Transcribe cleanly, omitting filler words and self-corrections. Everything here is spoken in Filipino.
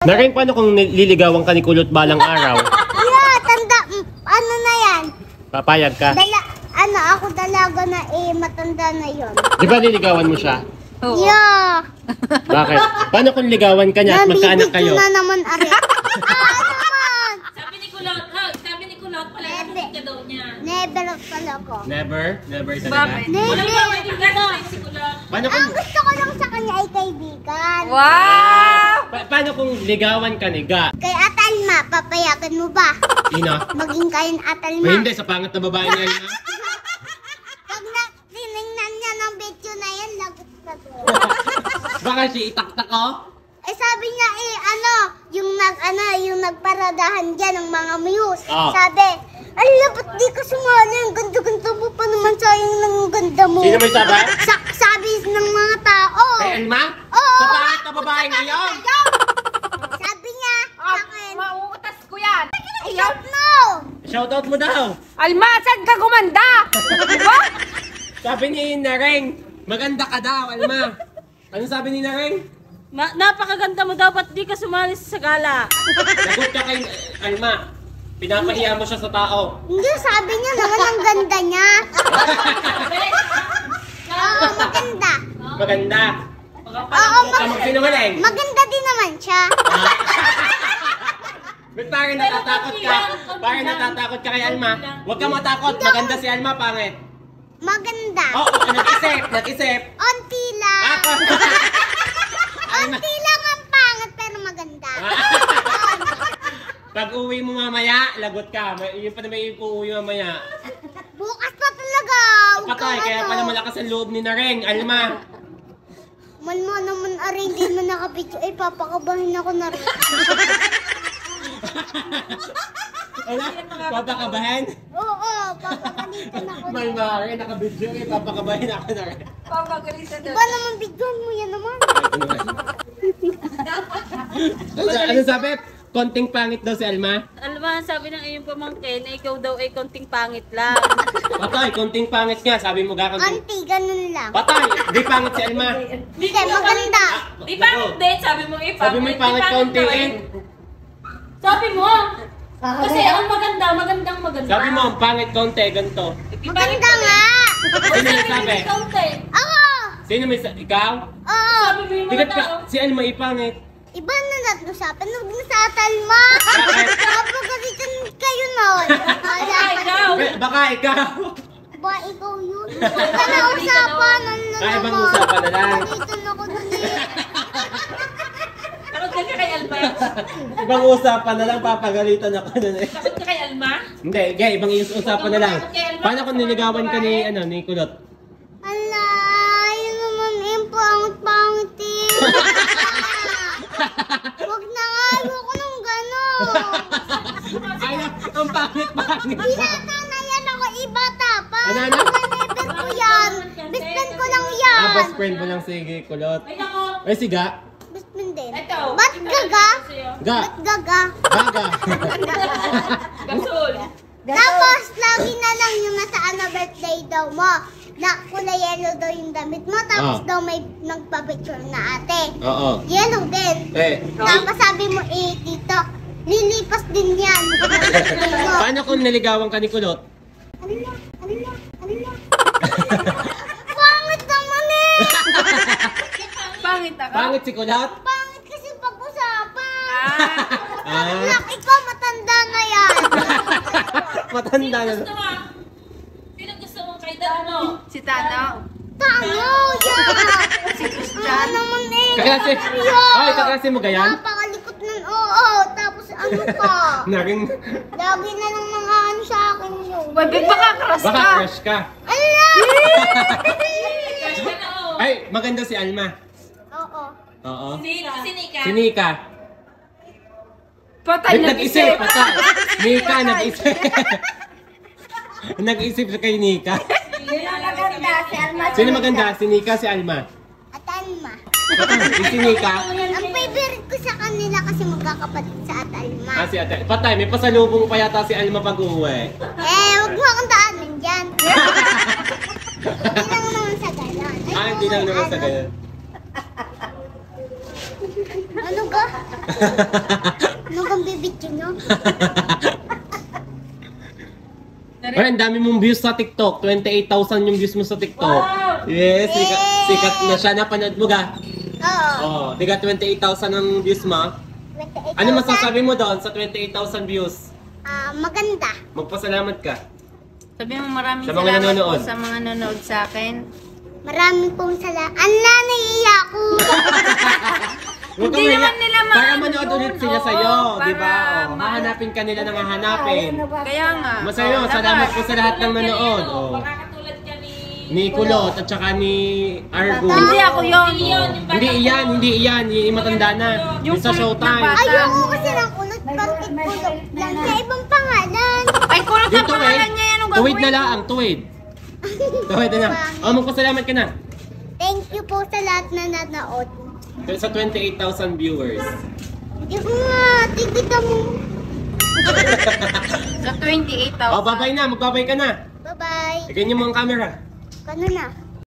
Naring, paano kung liligawan ka ni Kulot balang araw? Yeah, tanda, ano na yan? Papayag ka? Ako dalaga na matanda na yon. Di ba liligawan mo siya? Oo. Yeah. Bakit? Paano kung ligawan ka niya at magkaanak kayo? Na naman, Ari. Naman. Sabi ni Kulot, palalagot ka daw niya. Never pala ko. Never? Never talaga? Bakit? Never. Wala ba pwedeng gano'n si Kulot? Paano Ang kung... gusto ko lang sa kanya ay kaibigan. Wow! Paano kung ligawan ka ni Ga? Kay Atalma, papayagan mo ba? Sino? Maging kayong Atalma. Ay, hindi, sa pangat na babae niya yun. Pag tinignan niya ng video na yan, lagot ka doon. Baka siya itaktak ko? Sabi niya yung nagparadahan dyan ng mga muse. Ah. Sabi, ala, ba't di ka sumali? Ang ganda-ganda mo pa naman, sayang ng ganda mo. Sino may sabi? Sabi ng mga tao. Kay Alma? Oo. Sa pangat na babae ngayon? Sabi niya sa akin, Mauutas ko yan. shout no! Shoutout mo daw. Alma, saan ka gumanda? Diba? Sabi ni Nareng, maganda ka daw, Alma. Ano sabi ni Nareng? Napakaganda mo daw, ba't di ka sumali sa gala? Lagot ka kay Alma. Pinapahiya mo siya sa tao. Hindi, sabi niya naman ang ganda niya. Oo, maganda. Maganda. Oo, Huwag ka magsinungaling. maganda din naman siya. Ba't parang natatakot ka? Parang natatakot ka kay Alma. Huwag ka matakot. Maganda si Alma, pangit. Maganda. Oo, nag-isip. Onti lang. Ako. Onti lang ang pangit pero maganda. Pag uwi mo mamaya, lagot ka. Yun pa na may uuwi mamaya. Bukas pa talaga. Huwag Patay, kang kaya pala malakas ang loob ni Nareng. Alma. Man mo naman aray, hindi mo nakapicture. Papakabahin ako na rin. Ano? Papakabahan? Oo, papakalitan ako na rin. Malmari, nakabidyo. Papakabahin ako na rin. Papagalitan Diba naman bigyan mo yan naman? Ano sabi? Konting pangit daw si Alma. Alma, sabi ng iyong pamangkin na ikaw daw ay konting pangit lang. Patay, konting pangit nga. Sabi mo gakag... Onti, ganun lang. Patay, di pangit si Alma. Hindi, maganda. Di pangit din, sabi mo ipangit. Sabi mo yung pangit kaunti eh. Sabi mo, kasi ang magandang maganda. Sabi mo, ang pangit kaunti, ganito. Maganda nga. Sino yung sabi? Ako. Sino may sabi? Ikaw? Oo. Sabi mo yung Tigat maganda. ka, si Alma ipangit. Iba na nag-usapan. Huwag na sa Atalma. Bakit? Napagalitan kayo nun. Ikaw. Baka ikaw. Ba, ikaw yun. Huwag ka na usapan. Ano na Ay, ibang naman. usapan na lang. Pagalitan ako nun eh. Takot ka kay Alma. Ibang usapan na lang, papagalitan ako nun eh. Takot ka kay Alma? Hindi, ibang usapan na lang. Paano kung niligawan ka ni Kulot? Ala, yun naman yung pangit-pangit eh. Huwag na nga, ayoko nung gano'n. Ay, ang pangit-pangit. Binata na yan ako, ibata pa. Ano? Never ko yan. Best friend ko lang yan. Best friend mo lang si Kulot. Ay nako. Ay, si Ga. Best friend din. Ito. Ba't gaga? Ga. Ba't gaga? Gaga. Gasol. Tapos, lagi na lang yung nasaan na birthday daw mo. Na kulay yellow daw yung damit mo. Tapos daw may nagpa-picture na ate. Oo. Yellow din. Tapos sabi mo, tito, lilipas din yan. Paano kung naligawan ka ni Kulot? Ano? Pangit naman eh. Pangit ako. Pangit si Kulot? Pangit kasi pag-usapan. Ah. Anak, ikaw matanda na yan. Matanda na. Gusto mo? Sino gusto mo kay Dano? Si Tano. Tango yan. Si Ano Christian. naman eh. Kaklase. Seryo. Ay, kaklase mo gayan? Napakalikot nun, oo. Tapos ano pa? Naring, Lagi na lang mga ano sa akin yun. Wag baka crush baka ka. crush ka. Ala! Crush ka na oh. Ay, maganda si Alma. Oo. Oo. Si Nika. Si Nika. Patay Ay, na nag-isip. Patay. Nika, nag-isip. Nag-isip siya kay Nika. Maganda si Alma. Sino maganda? Si Nika, si Alma. At Alma. Patay. Si Nika. Ang favorite ko sa kanila kasi magkakapatid sa At Alma. Ah, si Ate. Patay, may pasalubong pa yata si Alma pag-uwi. Huwag mo akong daanin dyan. Hindi lang naman sa ganon. Ah, hindi lang naman sa ganun. Ano ko. Ano kang bibidyo nyo? Ay, ang dami mong views sa TikTok. 28,000 yung views mo sa TikTok. Yes, sikat na siya. Napanood mo ga? Oo. Oh, tiga 28,000 ang views mo. 28,000. Ano masasabi mo doon sa 28,000 views? Maganda. Magpasalamat ka. Sabi mo maraming Sa mga salamat nanonood. po sa mga nanonood sa akin. Maraming pong salamat. Ala, naiiyak ko. Huwag Hindi kang naman maiyak. nila Para maano manood yun. ulit sila Oo, sa'yo, para di ba? Oh, ma- hahanapin ka nila ng hahanapin. Kaya nga. Masaya, salamat po sa lahat ng manood. Oh. Baka katulad ka ni... Ni Kulot at saka ni Argo. Hindi ako yun. Hindi iyan, hindi iyan. Yung matanda na. Yung sa Showtime. Ayoko kasi ng kulot. Bakit kulot lang? Sa ibang pangalan. Ay, kulot Yung ang pangalan niya yan. Anong tuwid na gagawin? lang, tuwid. Tuwid na lang. Oh, magpasalamat ka na. Thank you po sa lahat na nanood. Sa 28,000 viewers. Hindi ko nga. Tigita mo. Sa 28,000. Oh, babay na. Magbabay ka na. Bye-bye. Tignan niyo mo ang camera. Kano na?